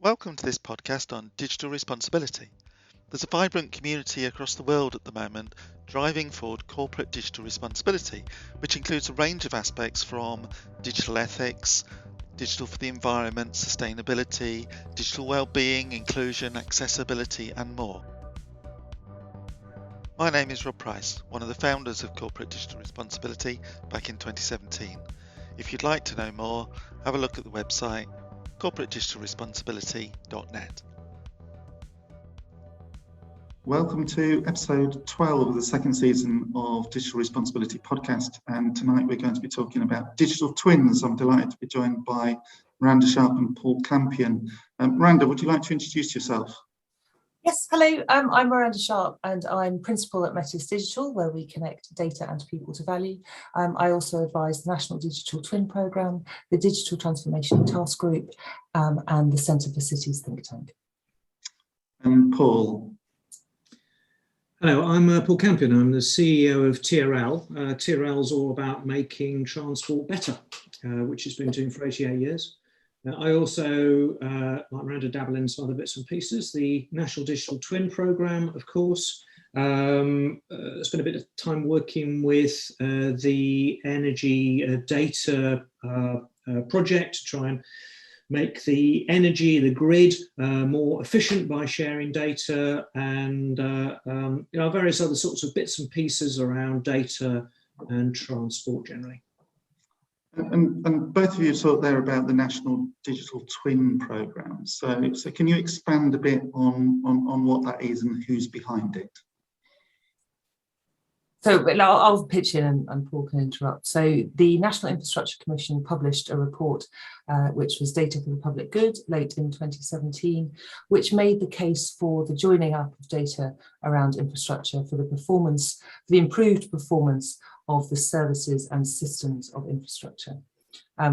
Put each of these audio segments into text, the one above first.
Welcome to this podcast on digital responsibility. There's a vibrant community across the world at the moment driving forward corporate digital responsibility, which includes a range of aspects from digital ethics, digital for the environment, sustainability, digital well-being, inclusion, accessibility and more. My name is Rob Price, one of the founders of Corporate Digital Responsibility back in 2017. If you'd like to know more, have a look at the website corporatedigitalresponsibility.net. Welcome to episode 12 of the second season of Digital Responsibility podcast, and tonight we're going to be talking about digital twins. I'm delighted to be joined by Miranda Sharp and Paul Campion. Miranda, would you like to introduce yourself? Yes, hello, I'm Miranda Sharp and I'm principal at Metis Digital, where we connect data and people to value. I also advise the National Digital Twin Programme, the Digital Transformation Task Group and the Centre for Cities think tank. And Paul? Hello, I'm Paul Campion. I'm the CEO of TRL. TRL is all about making transport better, which it's been doing for 88 years. I also, like Miranda, dabble in some other bits and pieces. The National Digital Twin Programme, of course. Spent a bit of time working with the energy data project to try and make the energy, the grid, more efficient by sharing data, and various other sorts of bits and pieces around data and transport generally. And both of you talked there about the National Digital Twin Programme. So can you expand a bit on what that is and who's behind it? So I'll pitch in and Paul can interrupt. So the National Infrastructure Commission published a report which was Data for the Public Good late in 2017, which made the case for the joining up of data around infrastructure for the improved performance of the services and systems of infrastructure.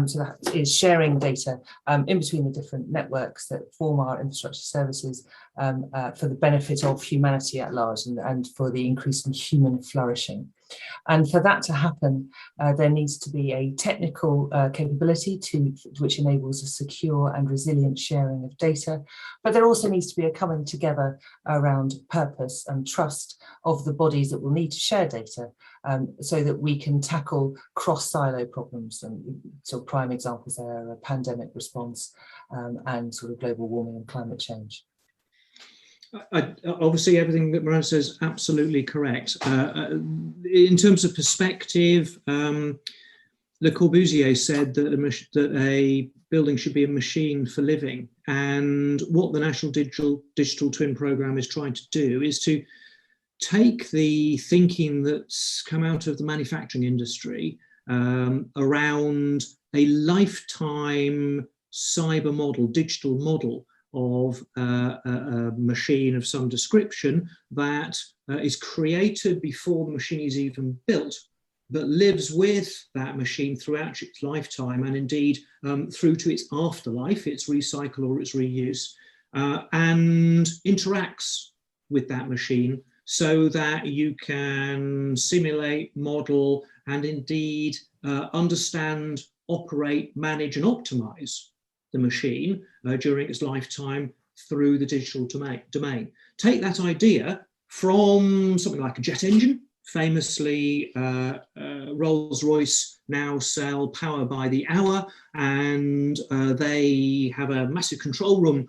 So that is sharing data in between the different networks that form our infrastructure services for the benefit of humanity at large and for the increase in human flourishing. And for that to happen, there needs to be a technical capability which enables a secure and resilient sharing of data. But there also needs to be a coming together around purpose and trust of the bodies that will need to share data so that we can tackle cross-silo problems. And so prime examples there are pandemic response and sort of global warming and climate change. Obviously, everything that Miranda says is absolutely correct. In terms of perspective, Le Corbusier said that a building should be a machine for living. And what the National Digital Twin Programme is trying to do is to take the thinking that's come out of the manufacturing industry around a lifetime cyber model, digital model of a machine of some description that is created before the machine is even built, but lives with that machine throughout its lifetime and indeed through to its afterlife, its recycle or its reuse, and interacts with that machine so that you can simulate, model, and indeed understand, operate, manage, and optimize the machine during its lifetime through the digital domain. Take that idea from something like a jet engine. Famously, Rolls-Royce now sell power by the hour, and they have a massive control room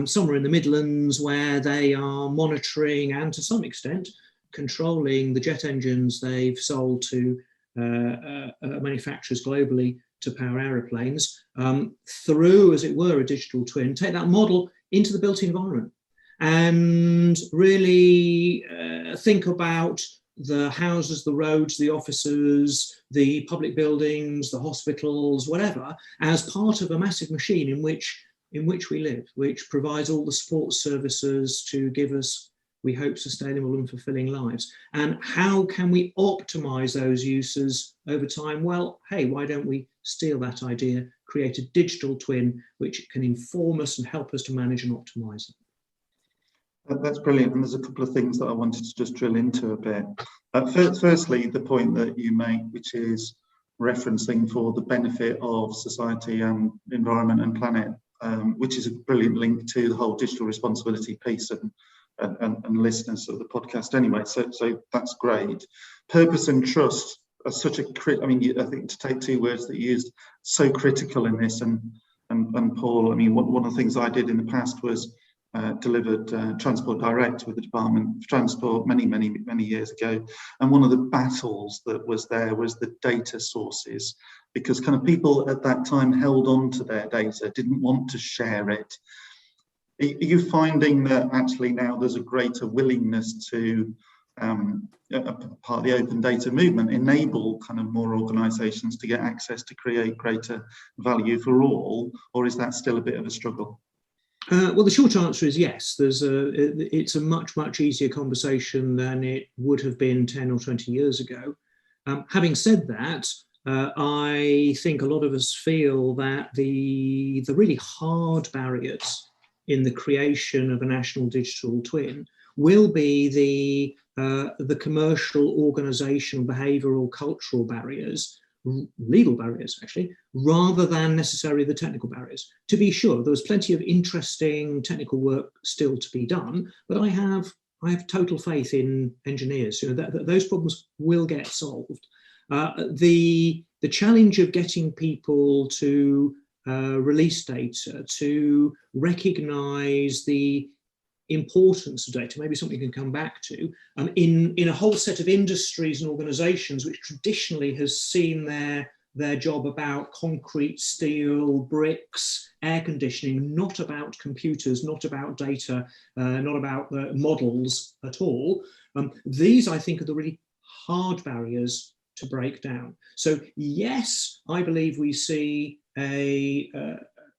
somewhere in the Midlands where they are monitoring and to some extent controlling the jet engines they've sold to manufacturers globally to power aeroplanes through, as it were, a digital twin. Take that model into the built environment and really think about the houses, the roads, the offices, the public buildings, the hospitals, whatever, as part of a massive machine in which we live, which provides all the support services to give us, we hope, sustainable and fulfilling lives. And how can we optimize those uses over time? Well, hey, why don't we steal that idea, create a digital twin which can inform us and help us to manage and optimize it? That's brilliant, and there's a couple of things that I wanted to just drill into a bit. Firstly, the point that you make, which is referencing for the benefit of society and environment and planet. which is a brilliant link to the whole digital responsibility piece and listeners of the podcast anyway. So that's great. Purpose and trust are such a I think to take two words that you used, so critical in this. And Paul, I mean, one of the things I did in the past was delivered Transport Direct with the Department of Transport many years ago. And one of the battles that was there was the data sources, because kind of people at that time held on to their data, didn't want to share it. Are you finding that actually now there's a greater willingness to, part of the open data movement, enable kind of more organisations to get access to create greater value for all, or is that still a bit of a struggle? Well, the short answer is yes. It's a much easier conversation than it would have been 10 or 20 years ago. Having said that, I think a lot of us feel that the really hard barriers in the creation of a national digital twin will be the commercial, organisational, behavioural, cultural barriers, legal barriers actually, rather than necessarily the technical barriers. To be sure, there was plenty of interesting technical work still to be done, but I have total faith in engineers. That those problems will get solved. The challenge of getting people to release data, to recognise the importance of data, maybe something we can come back to, in a whole set of industries and organisations which traditionally has seen their job about concrete, steel, bricks, air conditioning, not about computers, not about data, not about models at all. These, I think, are the really hard barriers to break down. So yes, I believe we see a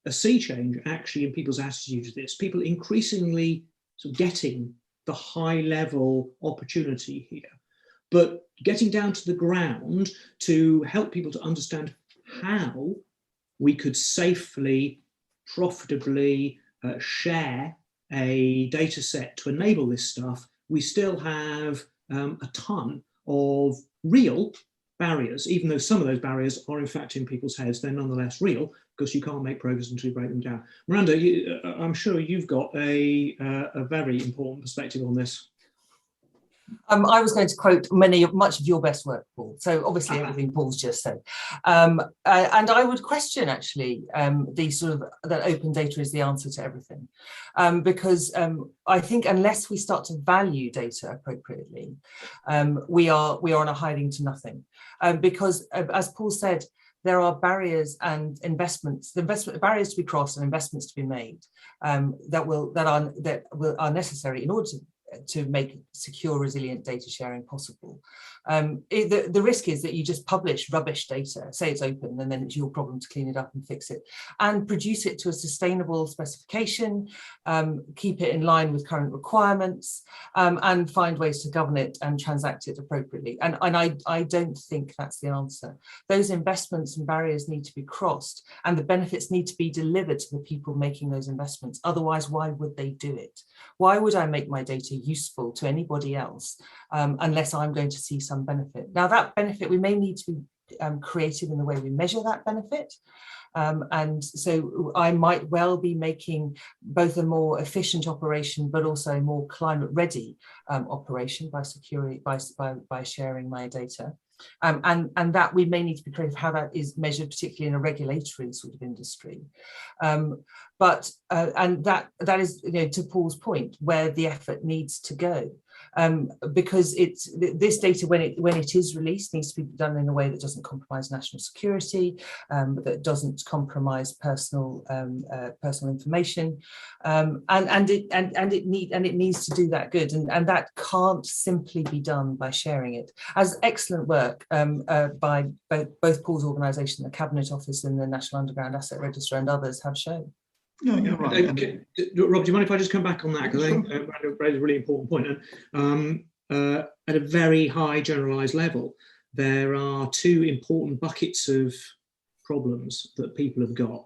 sea change actually in people's attitude to this. People increasingly sort of getting the high level opportunity here, but getting down to the ground to help people to understand how we could safely, profitably share a data set to enable this stuff, we still have a ton of real barriers. Even though some of those barriers are in fact in people's heads, they're nonetheless real, because you can't make progress until you break them down. Miranda, I'm sure you've got a very important perspective on this. I was going to quote much of your best work, Paul. So obviously everything Paul's just said. And I would question actually the sort of that open data is the answer to everything. Because I think unless we start to value data appropriately, we are on a hiding to nothing. Because as Paul said, there are barriers and barriers to be crossed and investments to be made that are necessary in order to make secure, resilient data sharing possible. The risk is that you just publish rubbish data, say it's open, and then it's your problem to clean it up and fix it, and produce it to a sustainable specification, keep it in line with current requirements, and find ways to govern it and transact it appropriately. And I don't think that's the answer. Those investments and barriers need to be crossed, and the benefits need to be delivered to the people making those investments. Otherwise, why would they do it? Why would I make my data useful to anybody else unless I'm going to see some benefit? Now, that benefit, we may need to be creative in the way we measure that benefit. And so I might well be making both a more efficient operation, but also a more climate ready operation by sharing my data. And that we may need to be creative how that is measured, particularly in a regulatory sort of industry. But that is, to Paul's point, where the effort needs to go. Because this data, when it is released, needs to be done in a way that doesn't compromise national security, that doesn't compromise personal information, and it needs to do that good, and that can't simply be done by sharing it. As excellent work by both Paul's organisation, the Cabinet Office, and the National Underground Asset Register, and others have shown. No, you're right. Rob, do you mind if I just come back on that? Because I think Miranda raised a really important point. And at a very high generalised level, there are two important buckets of problems that people have got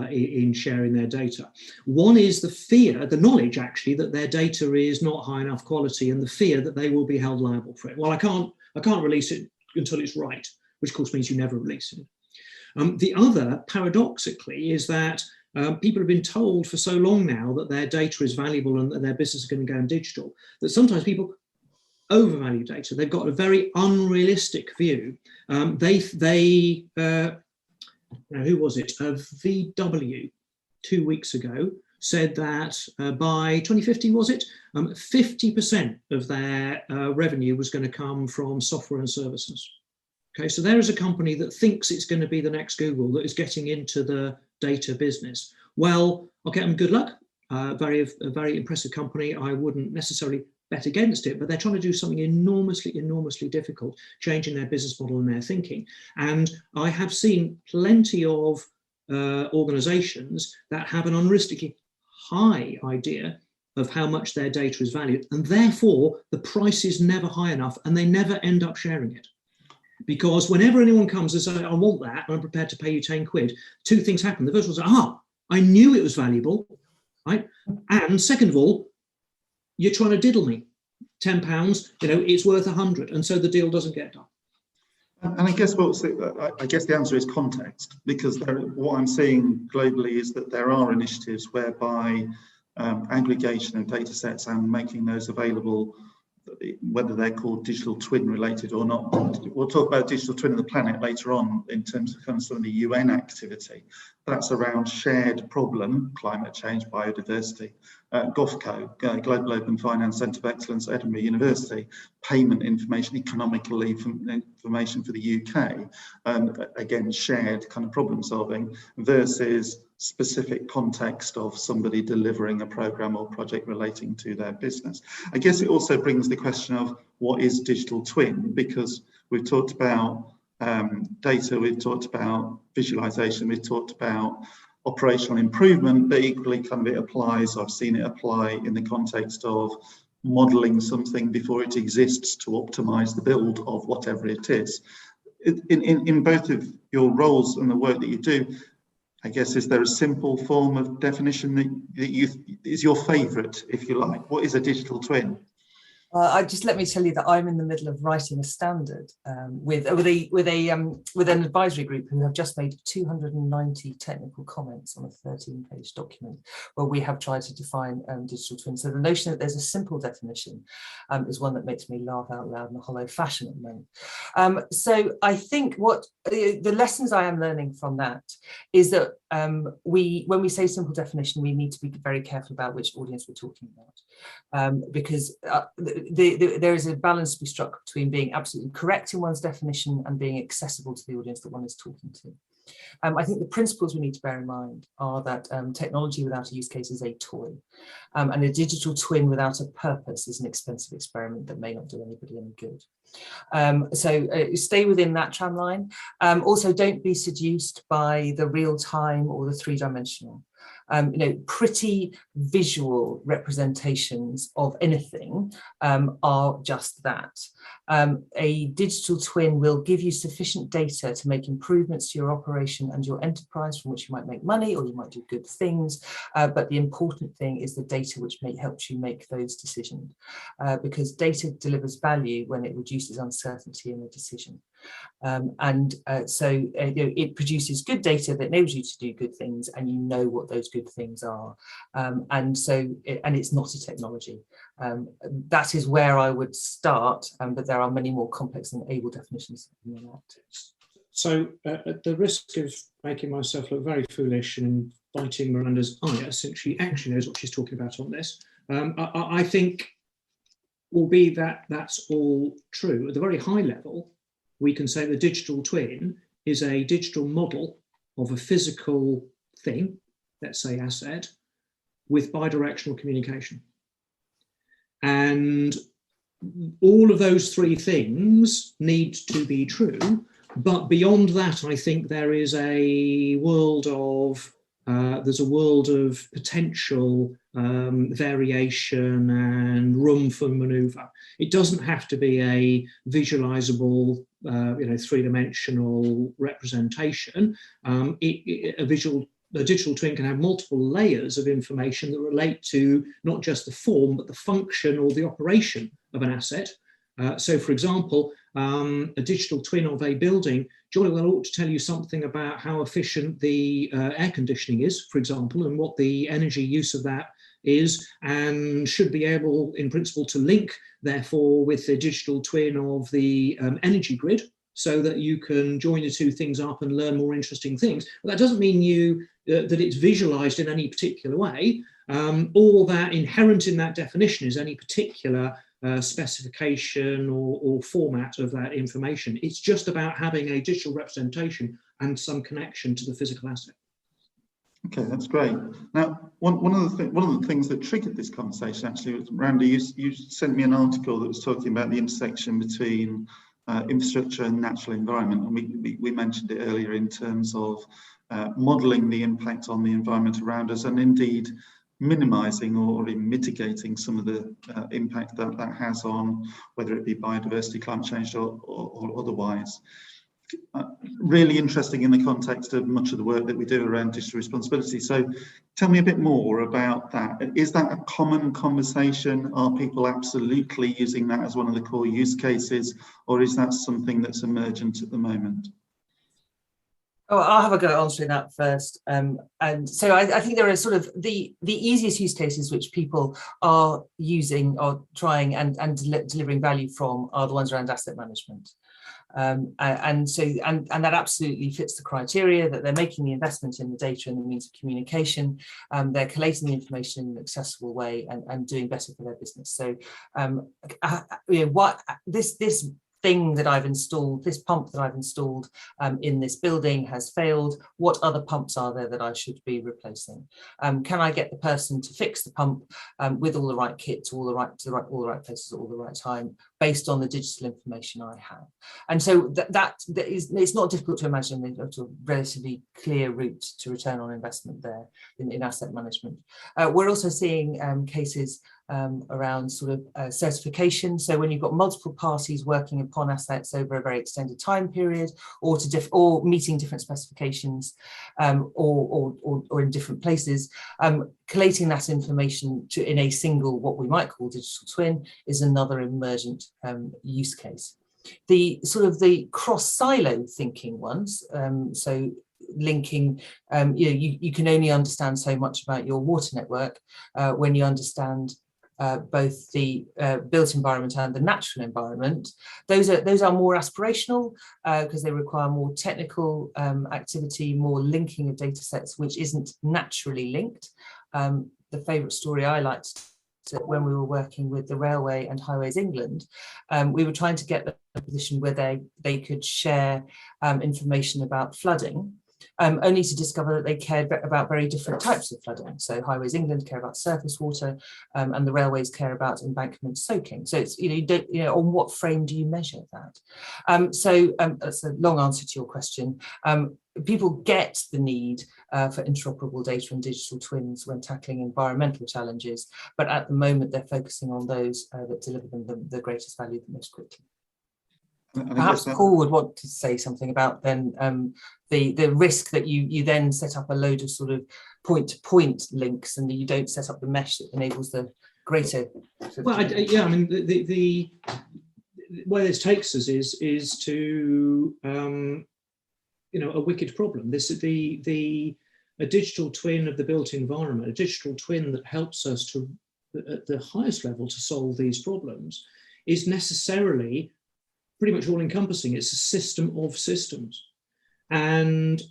in sharing their data. One is the fear, the knowledge actually, that their data is not high enough quality, and the fear that they will be held liable for it. Well, I can't release it until it's right, which of course means you never release it. The other, paradoxically, is that People have been told for so long now that their data is valuable and that their business is going to go digital, that sometimes people overvalue data. They've got a very unrealistic view. Who was it? VW 2 weeks ago said that by 2050, was it, 50% of their revenue was going to come from software and services. Okay, so there is a company that thinks it's going to be the next Google that is getting into the data business. Well, okay, good luck. A very impressive company. I wouldn't necessarily bet against it, but they're trying to do something enormously difficult, changing their business model and their thinking. And I have seen plenty of organizations that have an unrealistically high idea of how much their data is valued, and therefore the price is never high enough and they never end up sharing it. Because whenever anyone comes and says, I want that, and I'm prepared to pay you 10 quid, two things happen. The first one is, I knew it was valuable, right? And second of all, you're trying to diddle me. £10, it's worth 100, and so the deal doesn't get done. And I guess the answer is context, because what I'm seeing globally is that there are initiatives whereby aggregation of data sets and making those available, whether they're called digital twin related or not. We'll talk about digital twin of the planet later on in terms of kind of some of the UN activity. That's around shared problem, climate change, biodiversity. GovCo, Global Open Finance Centre of Excellence, Edinburgh University, payment information, economical information for the UK, again, shared kind of problem solving versus specific context of somebody delivering a program or project relating to their business. I guess it also brings the question of what is digital twin, because we've talked about data, we've talked about visualization, we've talked about operational improvement, but equally kind of it applies, I've seen it apply in the context of modeling something before it exists to optimize the build of whatever it is. In both of your roles and the work that you do, I guess, is there a simple form of definition that is your favorite, if you like? What is a digital twin? Let me tell you that I'm in the middle of writing a standard with an advisory group who have just made 290 technical comments on a 13-page document where we have tried to define digital twin. So the notion that there's a simple definition is one that makes me laugh out loud in a hollow fashion at the moment. So I think what the lessons I am learning from that is that when we say simple definition, we need to be very careful about which audience we're talking about, because there is a balance to be struck between being absolutely correct in one's definition and being accessible to the audience that one is talking to. I think the principles we need to bear in mind are that technology without a use case is a toy, and a digital twin without a purpose is an expensive experiment that may not do anybody any good. So stay within that tramline. Also, don't be seduced by the real-time or the three-dimensional. Pretty visual representations of anything are just that. A digital twin will give you sufficient data to make improvements to your operation and your enterprise from which you might make money or you might do good things. But the important thing is the data which helps you make those decisions, because data delivers value when it reduces uncertainty in the decision. So it produces good data that enables you to do good things, and you know what those good things are. And it's not a technology. That is where I would start, but there are many more complex and able definitions than that. So at the risk of making myself look very foolish and biting Miranda's eye, since she actually knows what she's talking about on this, I think, albeit that that's all true, at the very high level, we can say the digital twin is a digital model of a physical thing, let's say asset, with bidirectional communication. And all of those three things need to be true. But beyond that, I think there is a world of potential variation and room for maneuver. It doesn't have to be a visualizable, three-dimensional representation. A digital twin can have multiple layers of information that relate to not just the form, but the function or the operation of an asset. So, for example, a digital twin of a building jolly well ought to tell you something about how efficient the air conditioning is, for example, and what the energy use of that is, and should be able, in principle, to link, therefore, with the digital twin of the energy grid, so that you can join the two things up and learn more interesting things. But that doesn't mean that it's visualized in any particular way, or that inherent in that definition is any particular specification or format of that information. It's just about having a digital representation and some connection to the physical asset. Okay, that's great. Now, one of the things that triggered this conversation actually was, Miranda, you sent me an article that was talking about the intersection between infrastructure and natural environment, and we mentioned it earlier in terms of modelling the impact on the environment around us, and indeed minimising or mitigating some of the impact that has on whether it be biodiversity, climate change, or otherwise. Really interesting in the context of much of the work that we do around digital responsibility. So tell me a bit more about that. Is that a common conversation? Are people absolutely using that as one of the core use cases, or is that something that's emergent at the moment? Oh, I'll have a go at answering that first. And so I think there are sort of the easiest use cases which people are using or trying and delivering value from are the ones around asset management. And that absolutely fits the criteria that they're making the investment in the data and the means of communication. They're collating the information in an accessible way and doing better for their business. So this thing that I've installed, this pump that I've installed in this building has failed. What other pumps are there that I should be replacing? Can I get the person to fix the pump with all the right kit to all the right places at all the right time, based on the digital information I have? And so it's not difficult to imagine a relatively clear route to return on investment there in asset management. We're also seeing cases around sort of certification. So when you've got multiple parties working upon assets over a very extended time period, or meeting different specifications, or in different places, collating that information in a single, what we might call digital twin, is another emergent use case. The sort of the cross-silo thinking ones, so linking, you can only understand so much about your water network when you understand both the built environment and the natural environment. Those are more aspirational because they require more technical activity, more linking of data sets, which isn't naturally linked. The favourite story I liked, when we were working with the Railway and Highways England, we were trying to get a position where they could share information about flooding, only to discover that they cared about very different types of flooding. So Highways England care about surface water, and the railways care about embankment soaking. So it's, on what frame do you measure that? So that's a long answer to your question. People get the need for interoperable data and digital twins when tackling environmental challenges, but at the moment they're focusing on those that deliver them the greatest value the most quickly. Perhaps Paul would want to say something about then the risk that you then set up a load of sort of point-to-point links, and that you don't set up the mesh that enables the greater. Well, I mean, the where this takes us is to a wicked problem. A digital twin of the built environment, a digital twin that helps us to, at the highest level, to solve these problems, is necessarily pretty much all-encompassing. It's a system of systems, and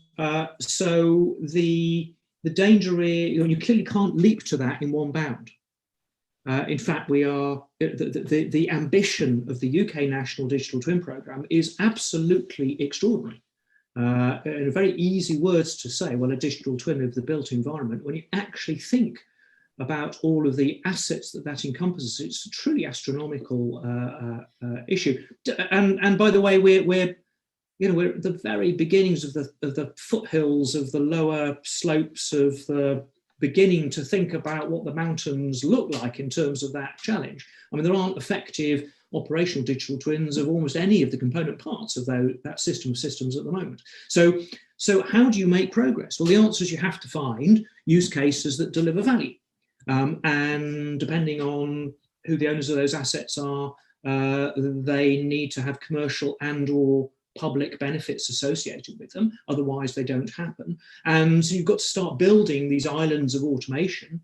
so the danger is you clearly can't leap to that in one bound. In fact, we are the ambition of the UK National Digital Twin Programme is absolutely extraordinary. In very easy words to say, well, a digital twin of the built environment. When you actually think about all of the assets that encompasses, it's a truly astronomical issue. And by the way, we're at the very beginnings of the foothills of the lower slopes of the beginning to think about what the mountains look like in terms of that challenge. I mean, there aren't effective operational digital twins of almost any of the component parts of that system of systems at the moment. So how do you make progress? Well, the answer is you have to find use cases that deliver value. And depending on who the owners of those assets are, they need to have commercial and or public benefits associated with them, otherwise they don't happen. And so you've got to start building these islands of automation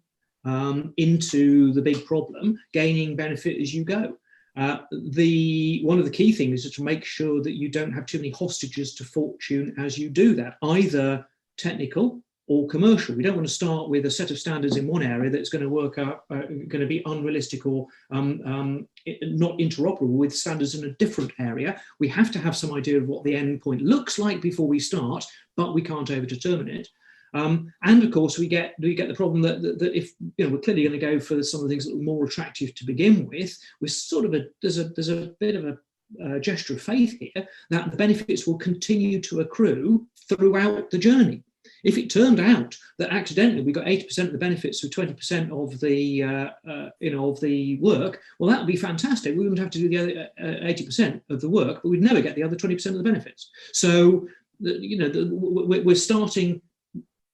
into the big problem, gaining benefit as you go. One of the key things is to make sure that you don't have too many hostages to fortune as you do that, either technical or commercial. We don't want to start with a set of standards in one area that's going to work out, going to be unrealistic or not interoperable with standards in a different area. We have to have some idea of what the end point looks like before we start, but we can't over-determine it. And of course, we get the problem that if we're clearly going to go for some of the things that are more attractive to begin with, we're sort of there's a bit of a gesture of faith here that the benefits will continue to accrue throughout the journey. If it turned out that accidentally we got 80% of the benefits of 20% of the of the work, well, that would be fantastic. We wouldn't have to do the other 80% of the work, but we'd never get the other 20% of the benefits. So we're starting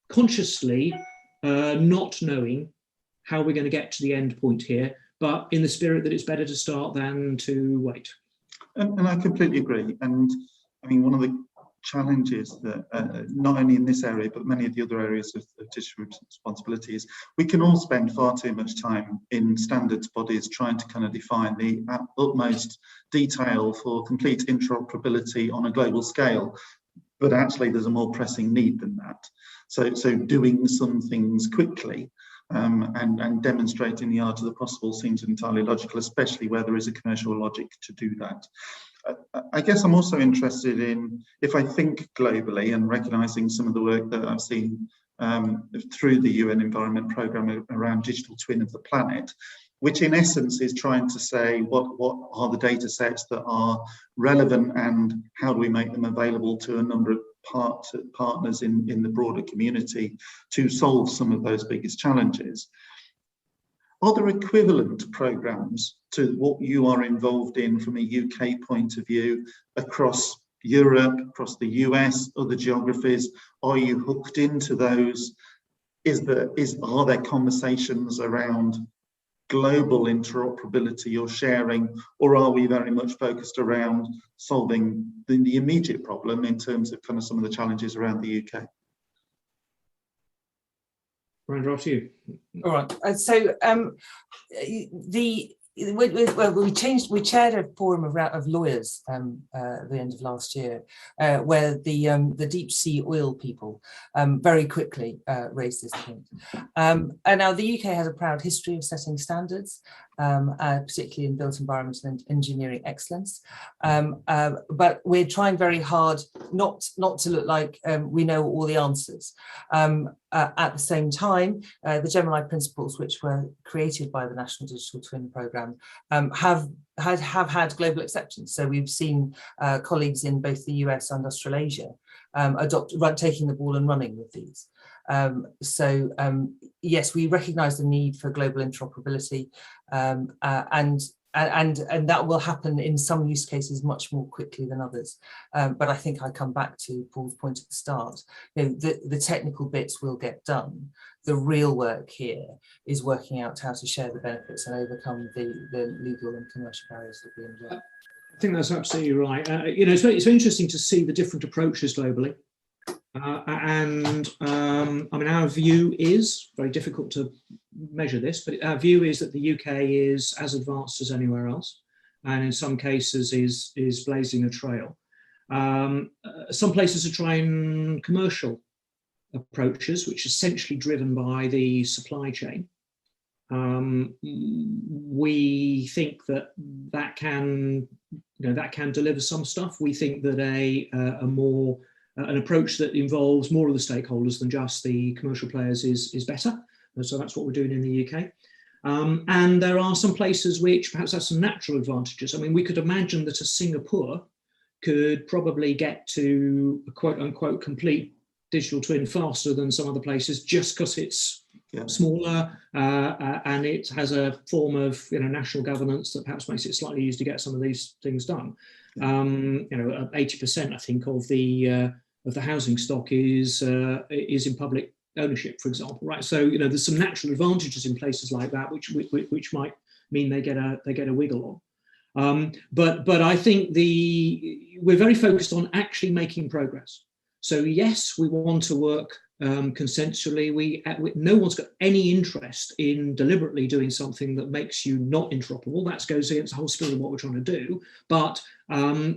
consciously not knowing how we're going to get to the end point here, but in the spirit that it's better to start than to wait. And I completely agree. And I mean, one of the challenges that not only in this area but many of the other areas of digital responsibility is we can all spend far too much time in standards bodies trying to kind of define the utmost detail for complete interoperability on a global scale, but actually there's a more pressing need than that. So doing some things quickly and demonstrating the art of the possible seems entirely logical, especially where there is a commercial logic to do that. I guess I'm also interested in, if I think globally and recognising some of the work that I've seen through the UN Environment Programme around digital twin of the planet, which in essence is trying to say what are the data sets that are relevant and how do we make them available to a number of partners in the broader community to solve some of those biggest challenges. Are there equivalent programmes to what you are involved in from a UK point of view across Europe, across the US, other geographies? Are you hooked into those? Are there conversations around global interoperability or sharing, or are we very much focused around solving the immediate problem in terms of kind of some of the challenges around the UK? Miranda, after you. All right. So we chaired a forum of lawyers at the end of last year, where the deep sea oil people very quickly raised this point. And now the UK has a proud history of setting standards, particularly in built environment and engineering excellence. But we're trying very hard not to look like we know all the answers. At the same time, the Gemini principles, which were created by the National Digital Twin Programme, have had global acceptance. So we've seen colleagues in both the US and Australasia taking the ball and running with these. Yes, we recognise the need for global interoperability, and that will happen in some use cases much more quickly than others. But I think I come back to Paul's point at the start. The technical bits will get done. The real work here is working out how to share the benefits and overcome the legal and commercial barriers that we enjoy. I think that's absolutely right. It's very interesting to see the different approaches globally. I mean, our view is very difficult to measure this, but our view is that the UK is as advanced as anywhere else, and in some cases is blazing a trail. Some places are trying commercial approaches, which are essentially driven by the supply chain. We think that can deliver some stuff. We think that an approach that involves more of the stakeholders than just the commercial players is better. And so that's what we're doing in the UK. And there are some places which perhaps have some natural advantages. I mean, we could imagine that a Singapore could probably get to a quote unquote complete digital twin faster than some other places, just because it's smaller and it has a form of national governance that perhaps makes it slightly easier to get some of these things done. 80% I think of the housing stock is in public ownership, for example, right? So there's some natural advantages in places like that which might mean they get a wiggle But I think we're very focused on actually making progress. So yes, we want to work consensually. No one's got any interest in deliberately doing something that makes you not interoperable. That goes against the whole spirit of what we're trying to do. But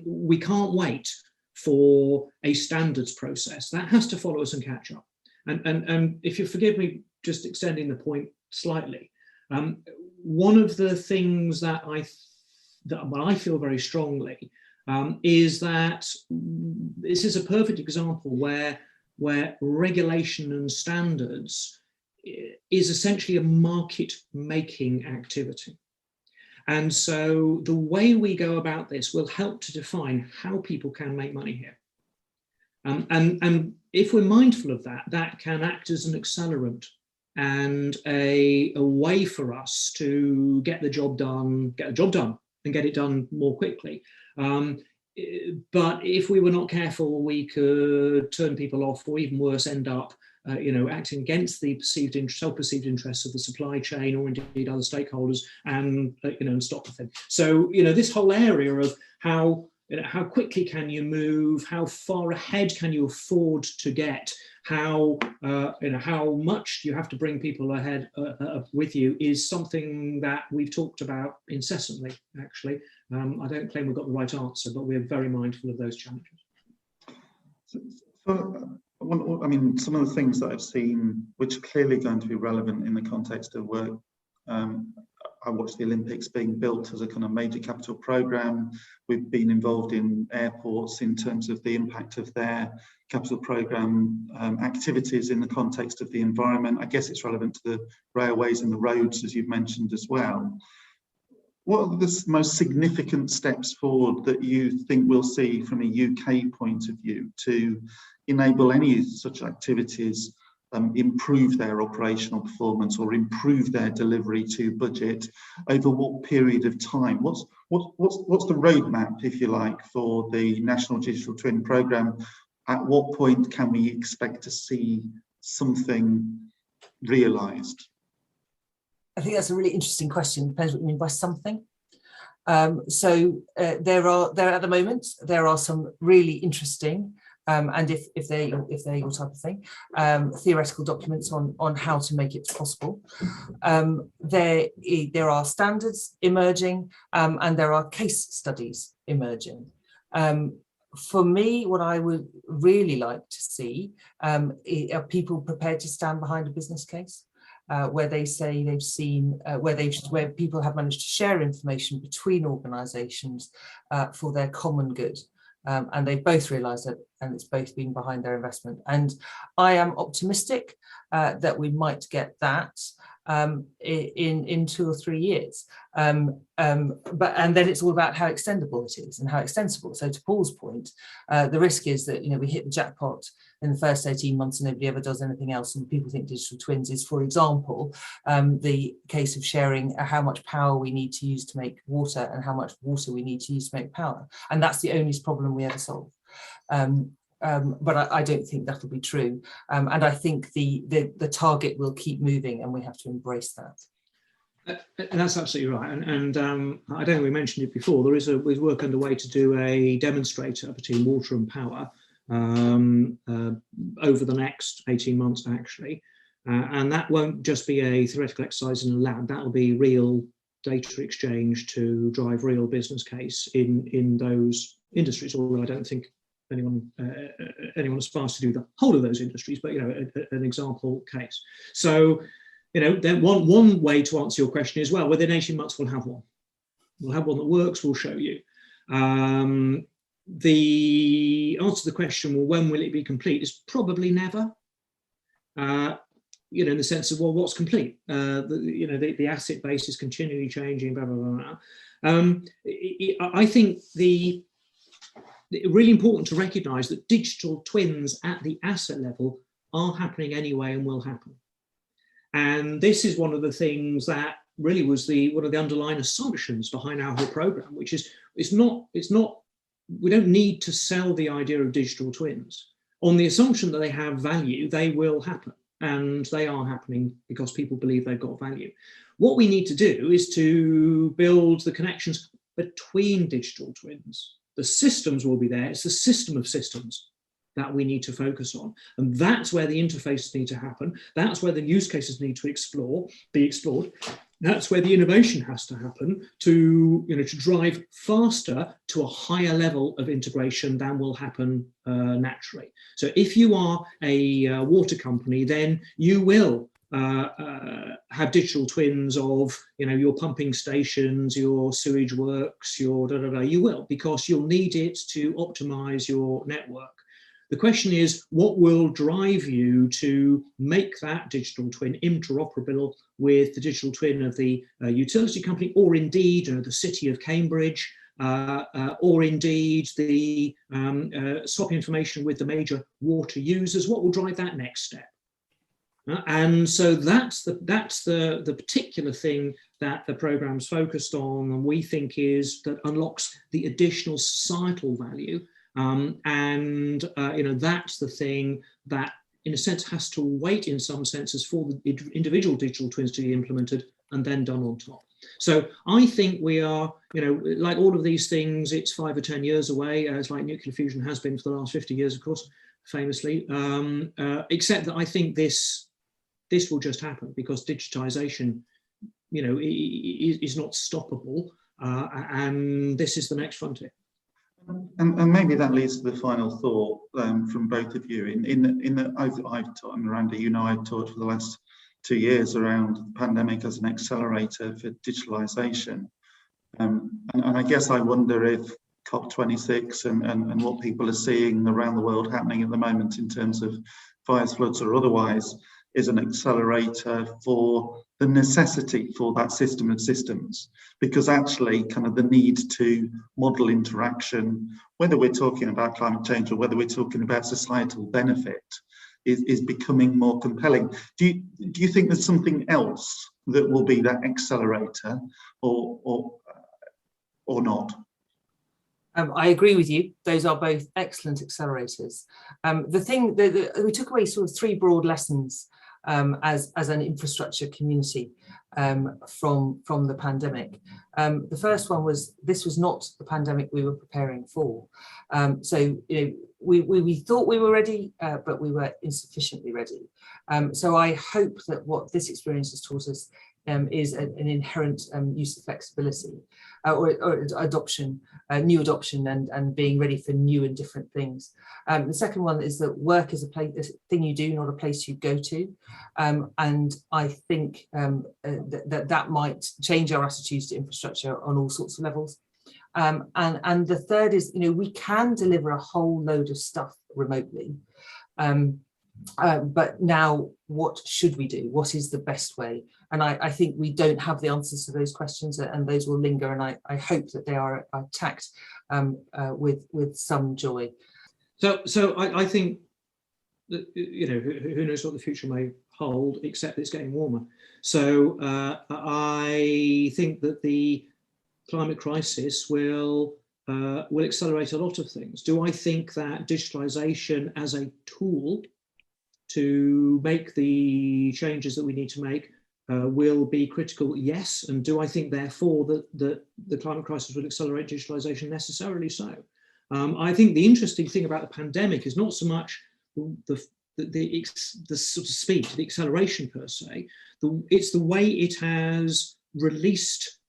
we can't wait for a standards process. That has to follow us and catch up. And if you forgive me, just extending the point slightly, one of the things that I feel very strongly is that this is a perfect example where regulation and standards is essentially a market-making activity. And so the way we go about this will help to define how people can make money here. And if we're mindful of that, that can act as an accelerant and a way for us to get the job done and get it done more quickly. But if we were not careful, we could turn people off, or even worse, end up acting against the self-perceived interests of the supply chain or indeed other stakeholders, and stop the thing. So this whole area of how quickly can you move, how far ahead can you afford to get, how much you have to bring people ahead with you, is something that we've talked about incessantly, actually. I don't claim we've got the right answer, but we're very mindful of those challenges. Some of the things that I've seen, which are clearly going to be relevant in the context of work, I watched the Olympics being built as a kind of major capital program. We've been involved in airports in terms of the impact of their capital program activities in the context of the environment. I guess it's relevant to the railways and the roads, as you've mentioned as well. What are the most significant steps forward that you think we'll see from a UK point of view to enable any such activities improve their operational performance or improve their delivery to budget? Over what period of time? What's the roadmap, if you like, for the National Digital Twin Programme? At what point can we expect to see something realised? I think that's a really interesting question. Depends what you mean by something. So there are at the moment some really interesting and if they're your type of thing, theoretical documents on how to make it possible. There are standards emerging and there are case studies emerging. For me, what I would really like to see are people prepared to stand behind a business case. Where they say they've seen where people have managed to share information between organisations for their common good, and they've both realised that, and it's both been behind their investment. And I am optimistic that we might get that in 2 or 3 years. And then it's all about how extendable it is and how extensible. So to Paul's point, the risk is that we hit the jackpot in the first 18 months and nobody ever does anything else, and people think digital twins is, for example, the case of sharing how much power we need to use to make water and how much water we need to use to make power, and that's the only problem we ever solve. But I don't think that'll be true, and I think the target will keep moving, and we have to embrace that. And that's absolutely right. And I don't think we mentioned it before. There's work underway to do a demonstrator between water and power over the next 18 months, actually. And that won't just be a theoretical exercise in a lab. That'll be real data exchange to drive real business case in those industries. Although I don't think anyone aspires to do the whole of those industries, but an example case. So then one way to answer your question is, well, within 18 months we'll have one. We'll have one that works. We'll show you. The answer to the question, well, when will it be complete, is probably never. In the sense of, well, what's complete? The asset base is continually changing. Blah blah blah. I think it's really important to recognise that digital twins at the asset level are happening anyway and will happen. And this is one of the things that really was one of the underlying assumptions behind our whole programme, which is we don't need to sell the idea of digital twins. On the assumption that they have value, they will happen. And they are happening because people believe they've got value. What we need to do is to build the connections between digital twins. The systems will be there. It's the system of systems that we need to focus on. And that's where the interfaces need to happen. That's where the use cases need to be explored. That's where the innovation has to happen to drive faster to a higher level of integration than will happen naturally. So if you are a water company, then you will have digital twins of your pumping stations, your sewage works, your you will, because you'll need it to optimize your network. The question is, what will drive you to make that digital twin interoperable with the digital twin of the utility company, or indeed the city of Cambridge, or indeed the swap information with the major water users? What will drive that next step? And so that's the particular thing that the program's focused on, and we think that unlocks the additional societal value. That's the thing that, in a sense, has to wait in some senses for the individual digital twins to be implemented and then done on top. So I think we are, like all of these things, it's 5 or 10 years away, as like nuclear fusion has been for the last 50 years, of course, famously, except that I think this will just happen because digitization, is not stoppable, and this is the next frontier. And maybe that leads to the final thought from both of you. I've taught, Miranda, I've taught for the last 2 years around the pandemic as an accelerator for digitalisation. And I guess I wonder if COP26 and what people are seeing around the world happening at the moment in terms of fires, floods or otherwise is an accelerator for the necessity for that system of systems, because actually kind of the need to model interaction, whether we're talking about climate change or whether we're talking about societal benefit, is becoming more compelling. Do you think there's something else that will be that accelerator or not? I agree with you. Those are both excellent accelerators. The thing that we took away sort of 3 broad lessons as an infrastructure community from the pandemic. The first one was this was not the pandemic we were preparing for. So we thought we were ready, but we were insufficiently ready. So I hope that what this experience has taught us is an inherent use of flexibility or adoption, new adoption, and being ready for new and different things. The second one is that work is a thing you do, not a place you go to. And I think that might change our attitudes to infrastructure on all sorts of levels. And the third is, we can deliver a whole load of stuff remotely. But now, what should we do? What is the best way? And I think we don't have the answers to those questions, and those will linger. And I hope that they are attacked with some joy. So I think that, who knows what the future may hold, except it's getting warmer. So I think that the climate crisis will accelerate a lot of things. Do I think that digitalization as a tool to make the changes that we need to make will be critical? Yes. And do I think, therefore, that the climate crisis will accelerate digitalization? Necessarily so. I think the interesting thing about the pandemic is not so much the sort of speed, the acceleration per se. It's the way it has released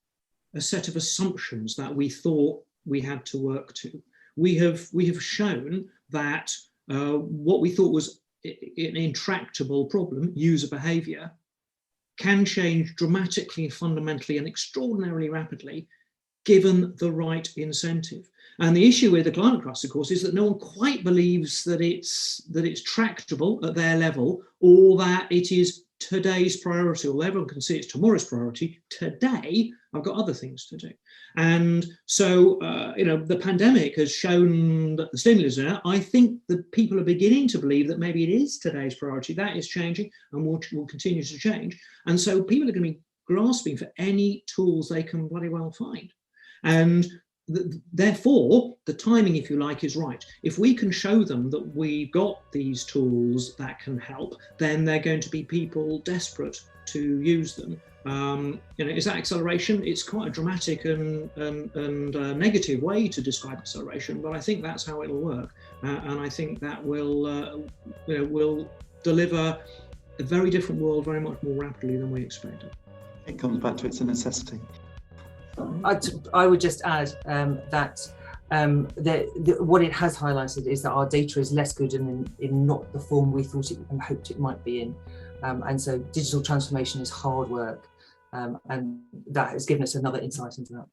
a set of assumptions that we thought we had to work to. We have shown that what we thought was an intractable problem, user behaviour, can change dramatically, fundamentally, and extraordinarily rapidly, given the right incentive. And the issue with the climate crisis, of course, is that no one quite believes that it's tractable at their level, or that it is today's priority, although everyone can see it's tomorrow's priority. Today, I've got other things to do. And so, the pandemic has shown that the stimulus is there. I think that people are beginning to believe that maybe it is today's priority. That is changing and will continue to change. And so people are going to be grasping for any tools they can bloody well find. And therefore, the timing, if you like, is right. If we can show them that we've got these tools that can help, then they're going to be people desperate to use them. Is that acceleration? It's quite a dramatic and negative way to describe acceleration, but I think that's how it'll work, and I think that will deliver a very different world very much more rapidly than we expected. It comes back to it's a necessity. I would just add that what it has highlighted is that our data is less good and in not the form we thought it and hoped it might be in. And so digital transformation is hard work, and that has given us another insight into that.